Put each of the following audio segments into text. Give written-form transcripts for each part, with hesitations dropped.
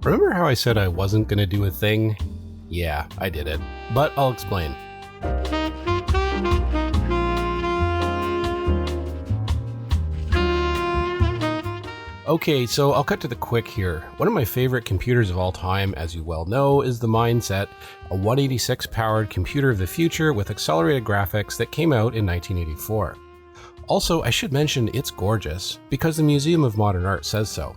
Remember how I said I wasn't going to do a thing? Yeah, I did it. But I'll explain. Okay, so I'll cut to the quick here. One of my favorite computers of all time, as you well know, is the Mindset, a 186-powered computer of the future with accelerated graphics that came out in 1984. Also, I should mention it's gorgeous, because the Museum of Modern Art says so.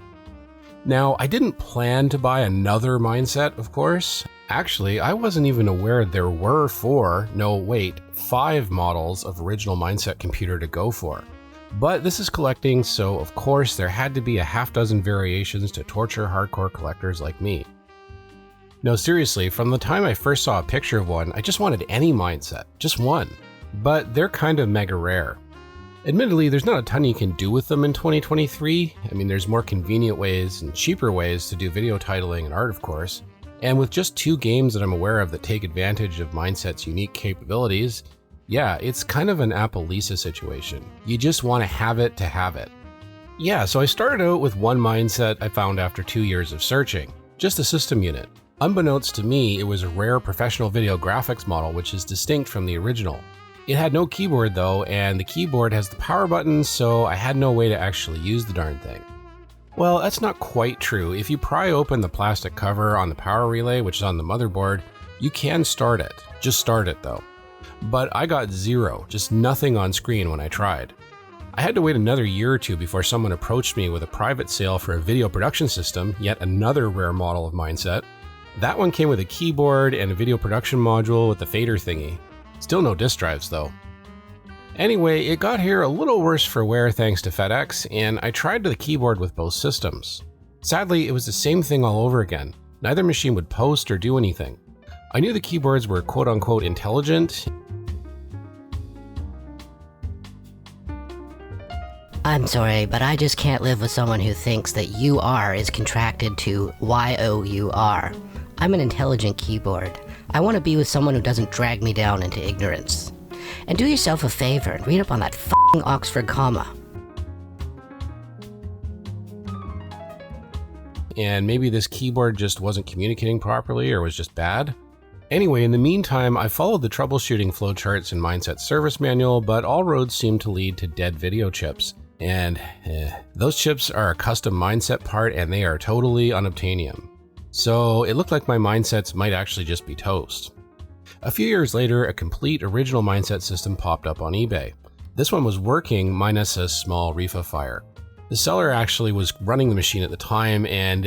Now, I didn't plan to buy another Mindset, of course. Actually, I wasn't even aware there were 5 models of original Mindset computer to go for. But this is collecting, so of course there had to be a half dozen variations to torture hardcore collectors like me. No, seriously, from the time I first saw a picture of one, I just wanted any Mindset, just one. But they're kind of mega rare. Admittedly, there's not a ton you can do with them in 2023. I mean, there's more convenient ways and cheaper ways to do video titling and art, of course. And with just 2 games that I'm aware of that take advantage of Mindset's unique capabilities, yeah, it's kind of an Appaloosa situation. You just want to have it. Yeah, so I started out with one Mindset I found after 2 years of searching, just a system unit. Unbeknownst to me, it was a rare professional video graphics model which is distinct from the original. It had no keyboard though, and the keyboard has the power buttons, so I had no way to actually use the darn thing. Well, that's not quite true. If you pry open the plastic cover on the power relay, which is on the motherboard, you can start it. Just start it though. But I got 0, just nothing on screen when I tried. I had to wait another year or 2 before someone approached me with a private sale for a video production system, yet another rare model of Mindset. That one came with a keyboard and a video production module with the fader thingy. Still no disk drives though. Anyway, it got here a little worse for wear thanks to FedEx, and I tried the keyboard with both systems. Sadly, it was the same thing all over again. Neither machine would post or do anything. I knew the keyboards were quote-unquote intelligent. I'm sorry, but I just can't live with someone who thinks that UR is contracted to YOUR. I'm an intelligent keyboard. I want to be with someone who doesn't drag me down into ignorance. And do yourself a favor and read up on that f***ing Oxford comma. And maybe this keyboard just wasn't communicating properly or was just bad. Anyway, in the meantime, I followed the troubleshooting flowcharts in Mindset's service manual, but all roads seem to lead to dead video chips. And those chips are a custom Mindset part and they are totally unobtainium. So it looked like my Mindsets might actually just be toast. A few years later, a complete original Mindset system popped up on eBay. This one was working minus a small refa fire. The seller actually was running the machine at the time, and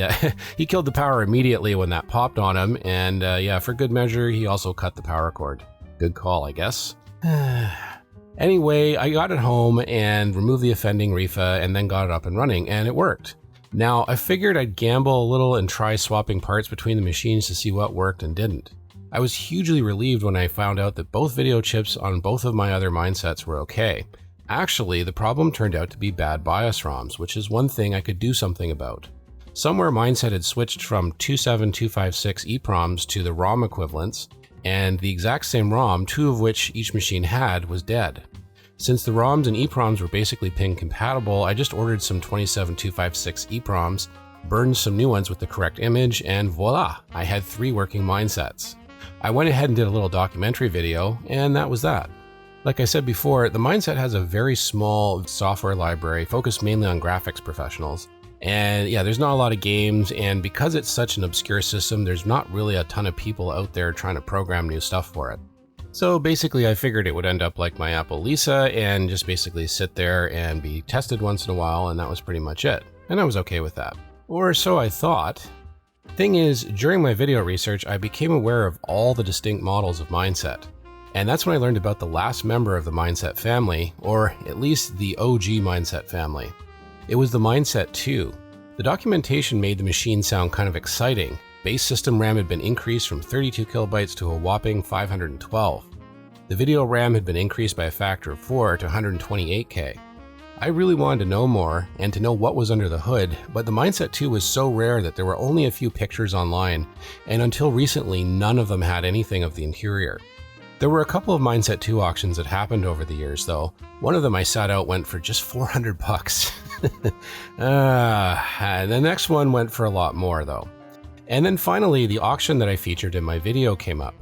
he killed the power immediately when that popped on him, and yeah, for good measure, he also cut the power cord. Good call, I guess. Anyway, I got it home and removed the offending refa and then got it up and running, and it worked. Now, I figured I'd gamble a little and try swapping parts between the machines to see what worked and didn't. I was hugely relieved when I found out that both video chips on both of my other Mindsets were okay. Actually, the problem turned out to be bad BIOS ROMs, which is one thing I could do something about. Somewhere Mindset had switched from 27256 EEPROMs to the ROM equivalents, and the exact same ROM, 2 of which each machine had, was dead. Since the ROMs and EEPROMs were basically pin compatible, I just ordered some 27256 EEPROMs, burned some new ones with the correct image, and voila, I had 3 working Mindsets. I went ahead and did a little documentary video, and that was that. Like I said before, the Mindset has a very small software library focused mainly on graphics professionals. And yeah, there's not a lot of games, and because it's such an obscure system, there's not really a ton of people out there trying to program new stuff for it. So basically, I figured it would end up like my Appaloosa and just basically sit there and be tested once in a while, and that was pretty much it. And I was okay with that. Or so I thought. Thing is, during my video research, I became aware of all the distinct models of Mindset. And that's when I learned about the last member of the Mindset family, or at least the OG Mindset family. It was the Mindset II. The documentation made the machine sound kind of exciting. Base system RAM had been increased from 32 kilobytes to a whopping 512. The video RAM had been increased by a factor of 4 to 128K. I really wanted to know more and to know what was under the hood, but the Mindset II was so rare that there were only a few pictures online, and until recently, none of them had anything of the interior. There were a couple of Mindset 2 auctions that happened over the years though. One of them I sat out went for just $400. And the next one went for a lot more though. And then finally, the auction that I featured in my video came up.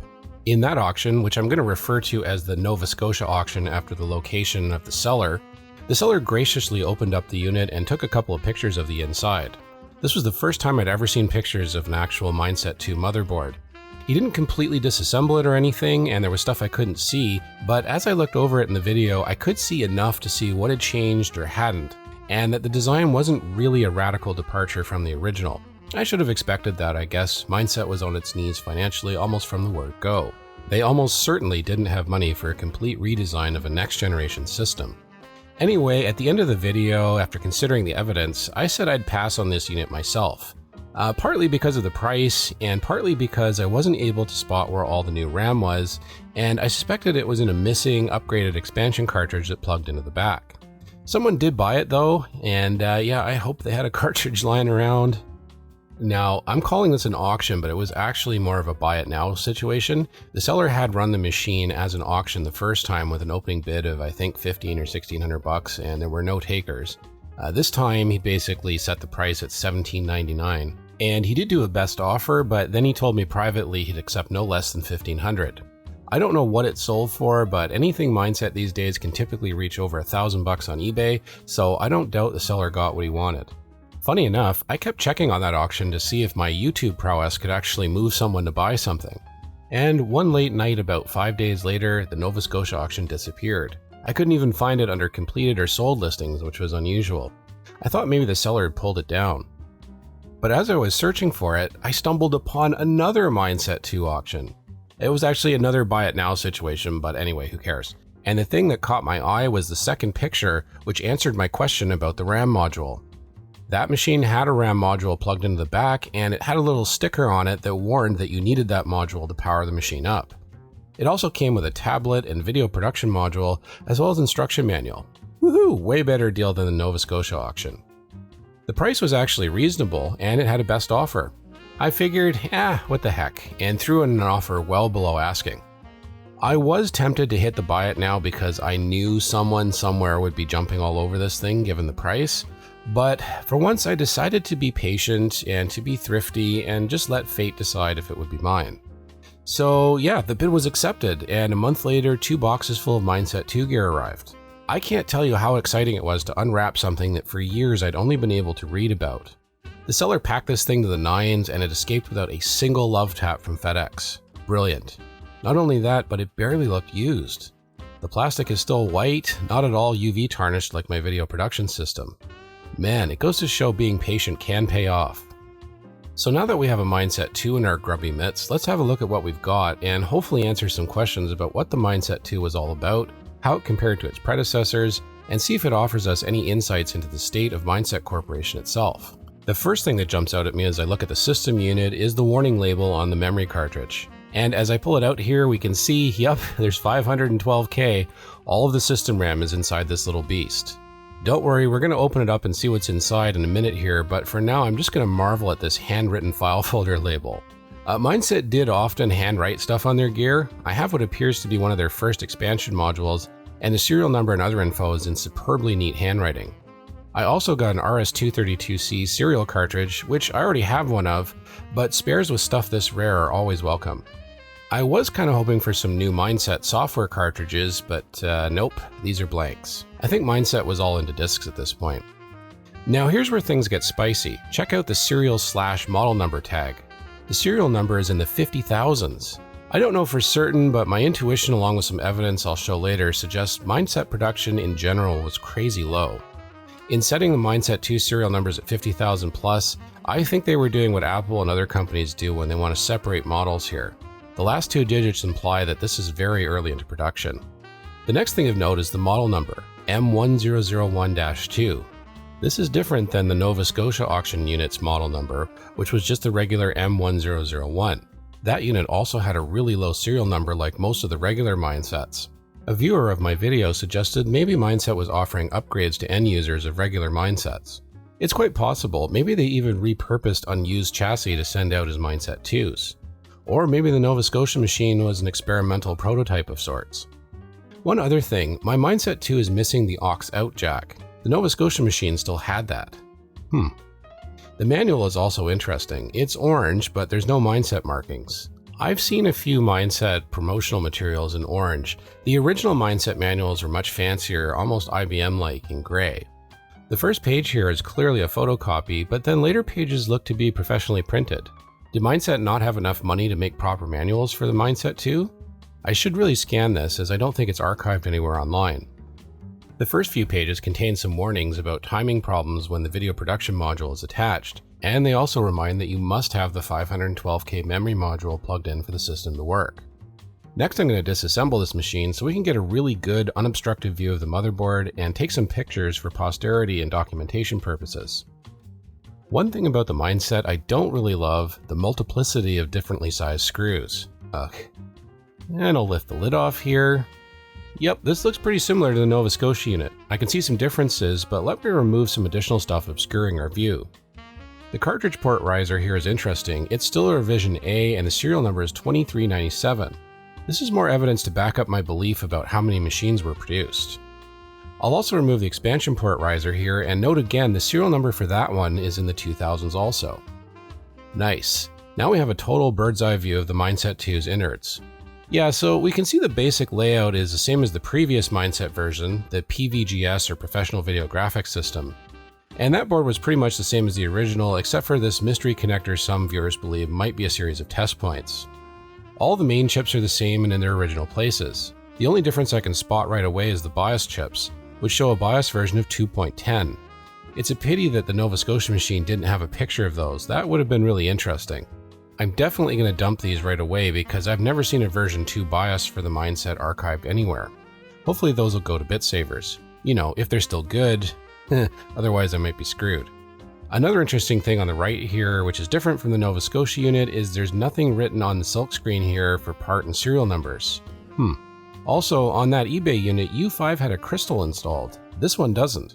In that auction, which I'm going to refer to as the Nova Scotia auction after the location of the seller graciously opened up the unit and took a couple of pictures of the inside. This was the first time I'd ever seen pictures of an actual Mindset II motherboard. He didn't completely disassemble it or anything, and there was stuff I couldn't see, but as I looked over it in the video, I could see enough to see what had changed or hadn't, and that the design wasn't really a radical departure from the original. I should have expected that, I guess. Mindset was on its knees financially almost from the word go. They almost certainly didn't have money for a complete redesign of a next-generation system. Anyway, at the end of the video, after considering the evidence, I said I'd pass on this unit myself. Partly because of the price, and partly because I wasn't able to spot where all the new RAM was, and I suspected it was in a missing, upgraded expansion cartridge that plugged into the back. Someone did buy it though, and yeah, I hope they had a cartridge lying around. Now, I'm calling this an auction, but it was actually more of a buy it now situation. The seller had run the machine as an auction the first time with an opening bid of I think $1,500 or $1,600, and there were no takers. This time, he basically set the price at $1,799. And he did do a best offer, but then he told me privately he'd accept no less than $1,500. I don't know what it sold for, but anything Mindset these days can typically reach over $1,000 on eBay, so I don't doubt the seller got what he wanted. Funny enough, I kept checking on that auction to see if my YouTube prowess could actually move someone to buy something. And one late night about 5 days later, the Nova Scotia auction disappeared. I couldn't even find it under completed or sold listings, which was unusual. I thought maybe the seller had pulled it down. But as I was searching for it, I stumbled upon another Mindset II auction. It was actually another buy it now situation, but anyway, who cares? And the thing that caught my eye was the second picture, which answered my question about the RAM module. That machine had a RAM module plugged into the back, and it had a little sticker on it that warned that you needed that module to power the machine up. It also came with a tablet and video production module, as well as instruction manual. Woohoo! Way better deal than the Nova Scotia auction. The price was actually reasonable, and it had a best offer. I figured, what the heck, and threw in an offer well below asking. I was tempted to hit the buy it now because I knew someone somewhere would be jumping all over this thing given the price, but for once I decided to be patient and to be thrifty and just let fate decide if it would be mine. So yeah, the bid was accepted, and a month later, 2 boxes full of Mindset II gear arrived. I can't tell you how exciting it was to unwrap something that for years I'd only been able to read about. The seller packed this thing to the nines, and it escaped without a single love tap from FedEx. Brilliant. Not only that, but it barely looked used. The plastic is still white, not at all UV tarnished like my video production system. Man, it goes to show being patient can pay off. So now that we have a Mindset II in our grubby mitts, let's have a look at what we've got and hopefully answer some questions about what the Mindset II was all about, how it compared to its predecessors, and see if it offers us any insights into the state of Mindset Corporation itself. The first thing that jumps out at me as I look at the system unit is the warning label on the memory cartridge. And as I pull it out here, we can see, yep, there's 512K. All of the system RAM is inside this little beast. Don't worry, we're going to open it up and see what's inside in a minute here, but for now I'm just going to marvel at this handwritten file folder label. Mindset did often handwrite stuff on their gear. I have what appears to be one of their first expansion modules, and the serial number and other info is in superbly neat handwriting. I also got an RS-232C serial cartridge, which I already have one of, but spares with stuff this rare are always welcome. I was kind of hoping for some new Mindset software cartridges, but nope, these are blanks. I think Mindset was all into discs at this point. Now here's where things get spicy. Check out the serial/model number tag. The serial number is in the 50,000s. I don't know for certain, but my intuition along with some evidence I'll show later suggests Mindset production in general was crazy low. In setting the Mindset II serial numbers at 50,000 plus, I think they were doing what Apple and other companies do when they want to separate models here. The last 2 digits imply that this is very early into production. The next thing of note is the model number, M1001-2. This is different than the Nova Scotia auction unit's model number, which was just the regular M1001. That unit also had a really low serial number like most of the regular Mindsets. A viewer of my video suggested maybe Mindset was offering upgrades to end users of regular Mindsets. It's quite possible, maybe they even repurposed unused chassis to send out as Mindset 2s. Or maybe the Nova Scotia machine was an experimental prototype of sorts. One other thing, my Mindset 2 is missing the aux out jack. The Nova Scotia machine still had that. The manual is also interesting. It's orange, but there's no mindset markings. I've seen a few mindset promotional materials in orange. The original mindset manuals are much fancier, almost IBM-like in gray. The first page here is clearly a photocopy, but then later pages look to be professionally printed. Did Mindset not have enough money to make proper manuals for the Mindset II? I should really scan this, as I don't think it's archived anywhere online. The first few pages contain some warnings about timing problems when the video production module is attached, and they also remind that you must have the 512K memory module plugged in for the system to work. Next, I'm going to disassemble this machine so we can get a really good, unobstructed view of the motherboard and take some pictures for posterity and documentation purposes. One thing about the Mindset I don't really love, the multiplicity of differently sized screws. Ugh. And I'll lift the lid off here. Yep, this looks pretty similar to the Nova Scotia unit. I can see some differences, but let me remove some additional stuff obscuring our view. The cartridge port riser here is interesting. It's still a revision A and the serial number is 2397. This is more evidence to back up my belief about how many machines were produced. I'll also remove the expansion port riser here and note again the serial number for that one is in the 2000s also. Nice. Now we have a total bird's eye view of the Mindset 2's innards. Yeah, so we can see the basic layout is the same as the previous Mindset version, the PVGS or Professional Video Graphics System. And that board was pretty much the same as the original, except for this mystery connector some viewers believe might be a series of test points. All the main chips are the same and in their original places. The only difference I can spot right away is the BIOS chips, which show a BIOS version of 2.10. It's a pity that the Nova Scotia machine didn't have a picture of those. That would have been really interesting. I'm definitely going to dump these right away because I've never seen a version 2 BIOS for the Mindset archived anywhere. Hopefully those will go to bit savers. You know, if they're still good. Otherwise I might be screwed. Another interesting thing on the right here, which is different from the Nova Scotia unit, is there's nothing written on the silk screen here for part and serial numbers. Also, on that eBay unit, U5 had a crystal installed. This one doesn't.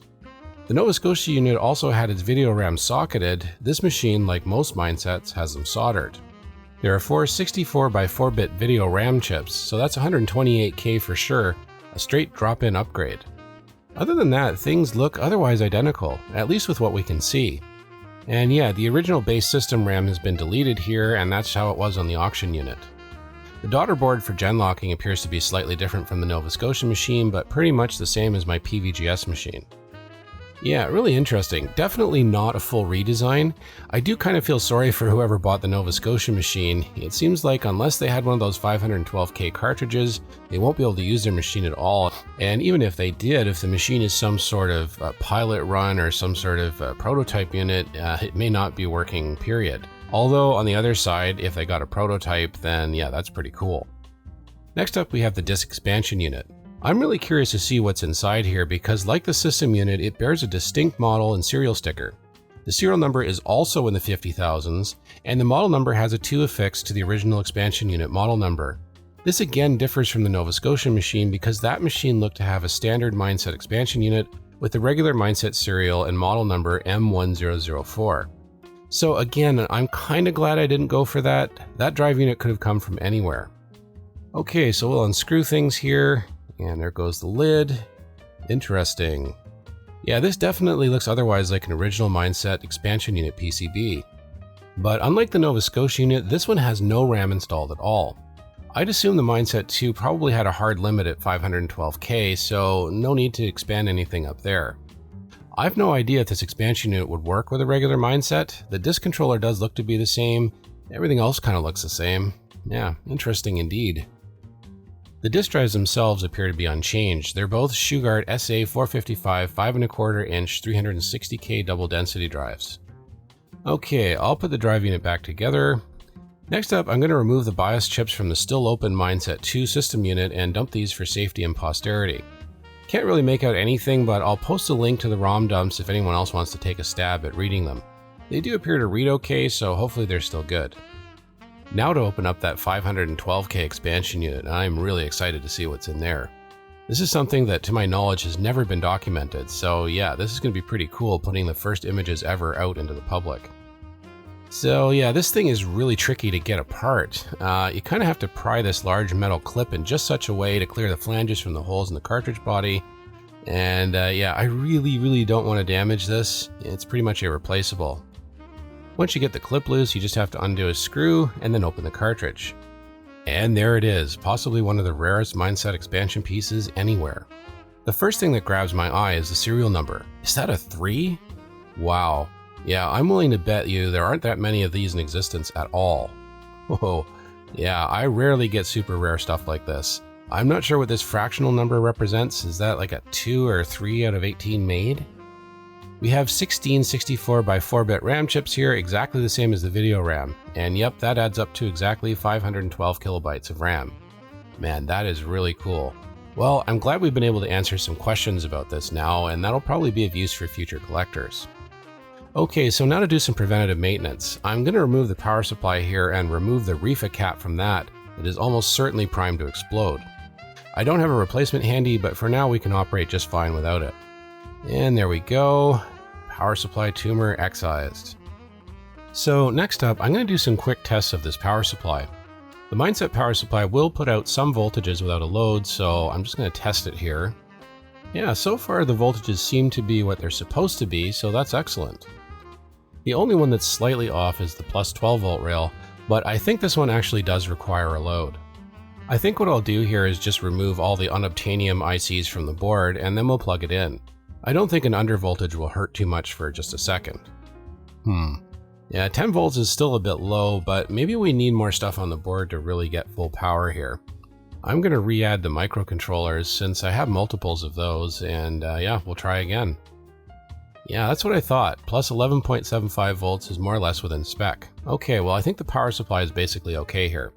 The Nova Scotia unit also had its video RAM socketed. This machine, like most Mindsets, has them soldered. There are 4 64x4-bit video RAM chips, so that's 128K for sure, a straight drop-in upgrade. Other than that, things look otherwise identical, at least with what we can see. And yeah, the original base system RAM has been deleted here, and that's how it was on the auction unit. The daughter board for gen locking appears to be slightly different from the Nova Scotia machine, but pretty much the same as my PVGS machine. Yeah, really interesting. Definitely not a full redesign. I do kind of feel sorry for whoever bought the Nova Scotia machine. It seems like unless they had one of those 512K cartridges, they won't be able to use their machine at all. And even if they did, if the machine is some sort of pilot run or some sort of prototype unit, it may not be working, period. Although on the other side, if they got a prototype, then yeah, that's pretty cool. Next up, we have the disk expansion unit. I'm really curious to see what's inside here because like the system unit, it bears a distinct model and serial sticker. The serial number is also in the 50,000s, and the model number has a 2 affixed to the original expansion unit model number. This again differs from the Nova Scotia machine because that machine looked to have a standard Mindset expansion unit with the regular Mindset serial and model number M1004. So again, I'm kinda glad I didn't go for that. That drive unit could have come from anywhere. Okay, so we'll unscrew things here. And there goes the lid. Interesting. Yeah, this definitely looks otherwise like an original Mindset expansion unit PCB. But unlike the Nova Scotia unit, this one has no RAM installed at all. I'd assume the Mindset 2 probably had a hard limit at 512K, so no need to expand anything up there. I've no idea if this expansion unit would work with a regular Mindset. The disk controller does look to be the same. Everything else kind of looks the same. Yeah, interesting indeed. The disk drives themselves appear to be unchanged. They're both Shugart SA455 5¼ inch 360K double density drives. Okay, I'll put the drive unit back together. Next up, I'm going to remove the BIOS chips from the still open Mindset 2 system unit and dump these for safety and posterity. Can't really make out anything, but I'll post a link to the ROM dumps if anyone else wants to take a stab at reading them. They do appear to read okay, so hopefully they're still good. Now to open up that 512K expansion unit, I'm really excited to see what's in there. This is something that to my knowledge has never been documented, so yeah, this is going to be pretty cool putting the first images ever out into the public. So yeah, this thing is really tricky to get apart. You kind of have to pry this large metal clip in just such a way to clear the flanges from the holes in the cartridge body. And yeah, I really don't want to damage this. It's pretty much irreplaceable. Once you get the clip loose, you just have to undo a screw and then open the cartridge. And there it is, possibly one of the rarest Mindset expansion pieces anywhere. The first thing that grabs my eye is the serial number. Is that a 3? Wow. Yeah, I'm willing to bet you there aren't that many of these in existence at all. Whoa. Yeah, I rarely get super rare stuff like this. I'm not sure what this fractional number represents. Is that like a 2 or 3 out of 18 made? We have 16 64x4-bit RAM chips here, exactly the same as the video RAM. And yep, that adds up to exactly 512 kilobytes of RAM. Man, that is really cool. Well, I'm glad we've been able to answer some questions about this now, and that'll probably be of use for future collectors. Okay, so now to do some preventative maintenance. I'm going to remove the power supply here and remove the refa cap from that. It is almost certainly primed to explode. I don't have a replacement handy, but for now we can operate just fine without it. And there we go. Power supply tumor excised. So next up, I'm going to do some quick tests of this power supply. The Mindset power supply will put out some voltages without a load, so I'm just going to test it here. Yeah, so far the voltages seem to be what they're supposed to be, so that's excellent. The only one that's slightly off is the plus 12 volt rail, but I think this one actually does require a load. I think what I'll do here is just remove all the unobtainium ICs from the board and then we'll plug it in. I don't think an undervoltage will hurt too much for just a second. Yeah, 10 volts is still a bit low, but maybe we need more stuff on the board to really get full power here. I'm going to re-add the microcontrollers since I have multiples of those, and yeah, we'll try again. Yeah, that's what I thought. Plus 11.75 volts is more or less within spec. Okay, well I think the power supply is basically okay here.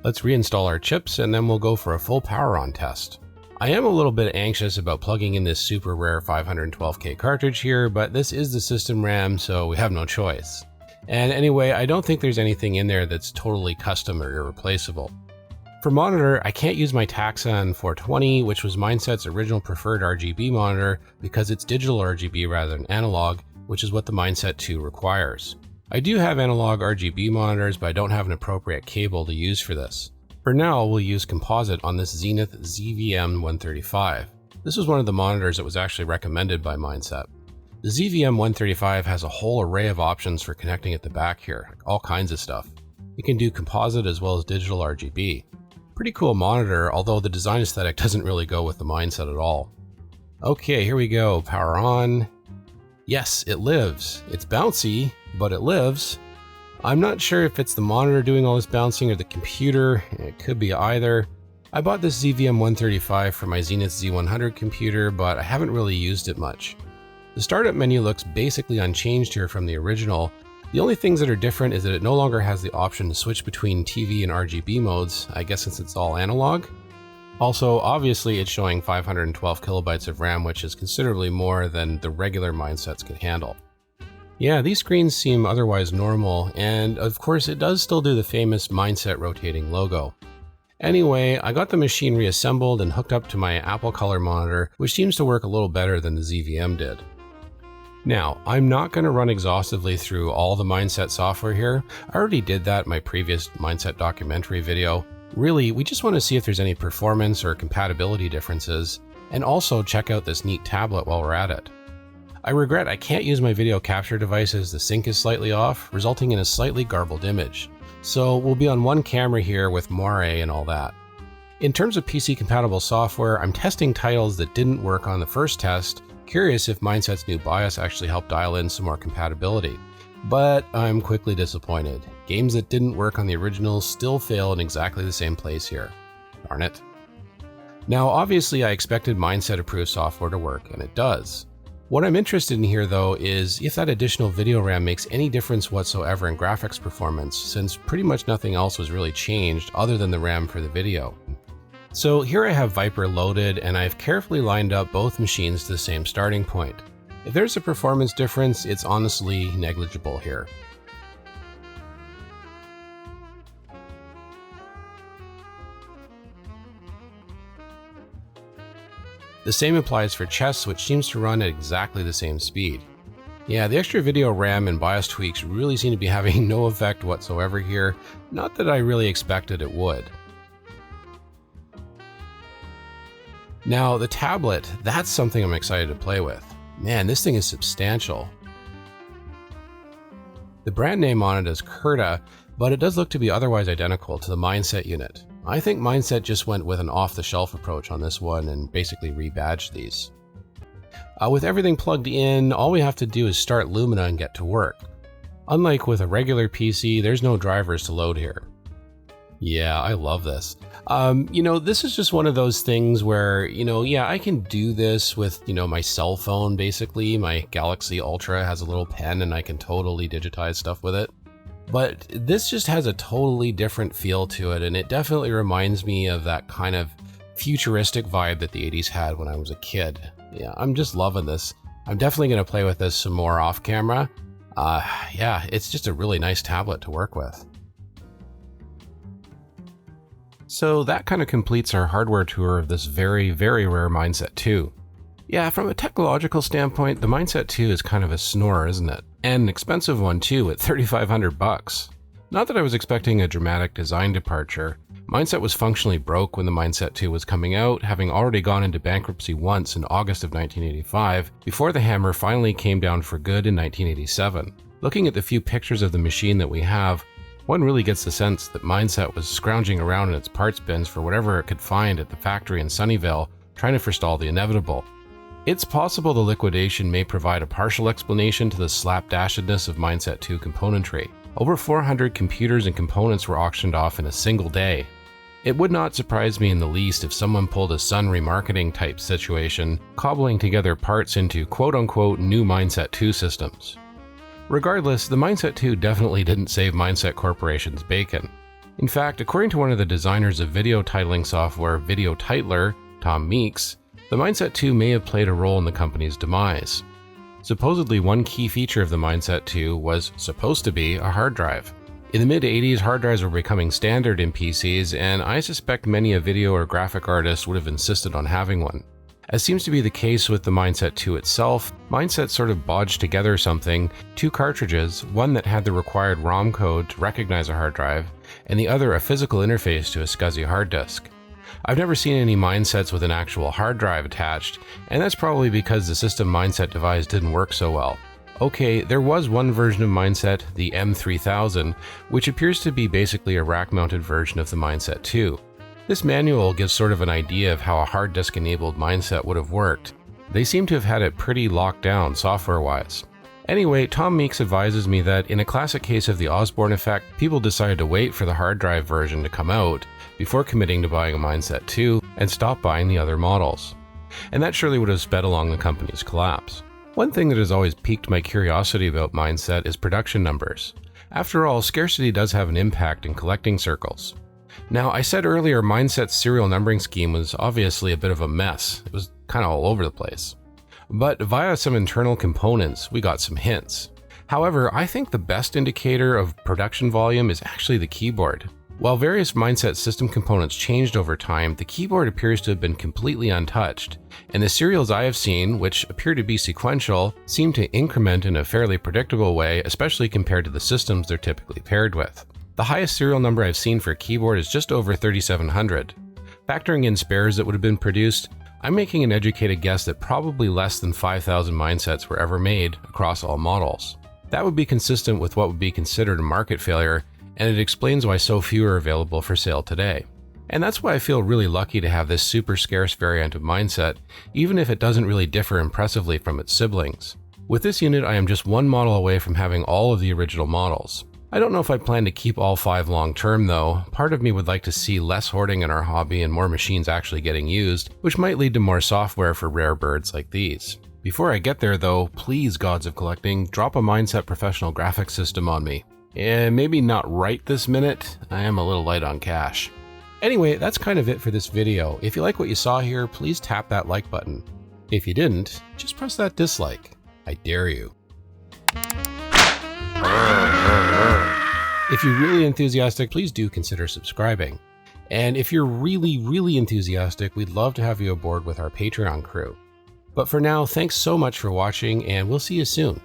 Let's reinstall our chips and then we'll go for a full power on test. I am a little bit anxious about plugging in this super rare 512K cartridge here, but this is the system RAM, so we have no choice. And anyway, I don't think there's anything in there that's totally custom or irreplaceable. For monitor, I can't use my Taxon 420, which was Mindset's original preferred RGB monitor, because it's digital RGB rather than analog, which is what the Mindset 2 requires. I do have analog RGB monitors, but I don't have an appropriate cable to use for this. For now, we'll use composite on this Zenith ZVM135. This was one of the monitors that was actually recommended by Mindset. The ZVM135 has a whole array of options for connecting at the back here, all kinds of stuff. It can do composite as well as digital RGB. Pretty cool monitor, although the design aesthetic doesn't really go with the Mindset at all. Okay, here we go, power on. Yes, it lives. It's bouncy, but it lives. I'm not sure if it's the monitor doing all this bouncing or the computer. It could be either. I bought this ZVM135 for my Zenith Z100 computer, but I haven't really used it much. The startup menu looks basically unchanged here from the original. The only things that are different is that it no longer has the option to switch between TV and RGB modes, I guess since it's all analog. Also, obviously it's showing 512 kilobytes of RAM, which is considerably more than the regular Mindsets could handle. Yeah, these screens seem otherwise normal, and of course it does still do the famous Mindset rotating logo. Anyway, I got the machine reassembled and hooked up to my Apple Color monitor, which seems to work a little better than the ZVM did. Now, I'm not going to run exhaustively through all the Mindset software here. I already did that in my previous Mindset documentary video. Really, we just want to see if there's any performance or compatibility differences, and also check out this neat tablet while we're at it. I regret I can't use my video capture device as the sync is slightly off, resulting in a slightly garbled image. So we'll be on one camera here with Moire and all that. In terms of PC compatible software, I'm testing titles that didn't work on the first test, curious if Mindset's new BIOS actually helped dial in some more compatibility. But I'm quickly disappointed. Games that didn't work on the original still fail in exactly the same place here. Darn it. Now obviously I expected Mindset approved software to work, and it does. What I'm interested in here though is if that additional video RAM makes any difference whatsoever in graphics performance, since pretty much nothing else was really changed other than the RAM for the video. So here I have Viper loaded and I've carefully lined up both machines to the same starting point. If there's a performance difference, it's honestly negligible here. The same applies for chess, which seems to run at exactly the same speed. Yeah, the extra video RAM and BIOS tweaks really seem to be having no effect whatsoever here, not that I really expected it would. Now, the tablet, that's something I'm excited to play with. Man, this thing is substantial. The brand name on it is Curta, but it does look to be otherwise identical to the Mindset unit. I think Mindset just went with an off-the-shelf approach on this one and basically rebadged these. With everything plugged in, all we have to do is start Lumina and get to work. Unlike with a regular PC, there's no drivers to load here. Yeah, I love this. This is just one of those things where, I can do this with, my cell phone, basically. My Galaxy Ultra has a little pen and I can totally digitize stuff with it. But this just has a totally different feel to it, and it definitely reminds me of that kind of futuristic vibe that the 80s had when I was a kid. Yeah, I'm just loving this. I'm definitely going to play with this some more off camera. It's just a really nice tablet to work with. So that kind of completes our hardware tour of this very, very rare Mindset II. Yeah, from a technological standpoint, the Mindset II is kind of a snore, isn't it? And an expensive one too, at $3,500. Not that I was expecting a dramatic design departure. Mindset was functionally broke when the Mindset II was coming out, having already gone into bankruptcy once in August of 1985, before the hammer finally came down for good in 1987. Looking at the few pictures of the machine that we have, one really gets the sense that Mindset was scrounging around in its parts bins for whatever it could find at the factory in Sunnyvale, trying to forestall the inevitable. It's possible the liquidation may provide a partial explanation to the slapdashedness of Mindset 2 componentry. Over 400 computers and components were auctioned off in a single day. It would not surprise me in the least if someone pulled a Sun remarketing type situation, cobbling together parts into quote-unquote new Mindset 2 systems. Regardless, the Mindset 2 definitely didn't save Mindset Corporation's bacon. In fact, according to one of the designers of video titling software Video Titler, Tom Meeks, the Mindset 2 may have played a role in the company's demise. Supposedly, one key feature of the Mindset 2 was supposed to be a hard drive. In the mid-80s, hard drives were becoming standard in PCs, and I suspect many a video or graphic artist would have insisted on having one. As seems to be the case with the Mindset 2 itself, Mindset sort of bodged together something, two cartridges, one that had the required ROM code to recognize a hard drive, and the other a physical interface to a SCSI hard disk. I've never seen any Mindsets with an actual hard drive attached, and that's probably because the system Mindset device didn't work so well. Okay, there was one version of Mindset, the M3000, which appears to be basically a rack-mounted version of the Mindset 2. This manual gives sort of an idea of how a hard disk-enabled Mindset would have worked. They seem to have had it pretty locked down software-wise. Anyway, Tom Meeks advises me that in a classic case of the Osborne effect, people decided to wait for the hard drive version to come out before committing to buying a Mindset 2 and stop buying the other models. And that surely would have sped along the company's collapse. One thing that has always piqued my curiosity about Mindset is production numbers. After all, scarcity does have an impact in collecting circles. Now, I said earlier Mindset's serial numbering scheme was obviously a bit of a mess. It was kind of all over the place. But via some internal components, we got some hints. However, I think the best indicator of production volume is actually the keyboard. While various Mindset system components changed over time, the keyboard appears to have been completely untouched, and the serials I have seen, which appear to be sequential, seem to increment in a fairly predictable way, especially compared to the systems they're typically paired with. The highest serial number I've seen for a keyboard is just over 3,700. Factoring in spares that would have been produced, I'm making an educated guess that probably less than 5,000 Mindsets were ever made across all models. That would be consistent with what would be considered a market failure, and it explains why so few are available for sale today. And that's why I feel really lucky to have this super scarce variant of Mindset, even if it doesn't really differ impressively from its siblings. With this unit, I am just one model away from having all of the original models. I don't know if I plan to keep all 5 long term though. Part of me would like to see less hoarding in our hobby and more machines actually getting used, which might lead to more software for rare birds like these. Before I get there though, please gods of collecting, drop a Mindset professional graphics system on me. And maybe not right this minute, I am a little light on cash. Anyway, that's kind of it for this video. If you like what you saw here, please tap that like button. If you didn't, just press that dislike. I dare you. If you're really enthusiastic, please do consider subscribing. And if you're really enthusiastic, we'd love to have you aboard with our Patreon crew. But for now, thanks so much for watching, and we'll see you soon.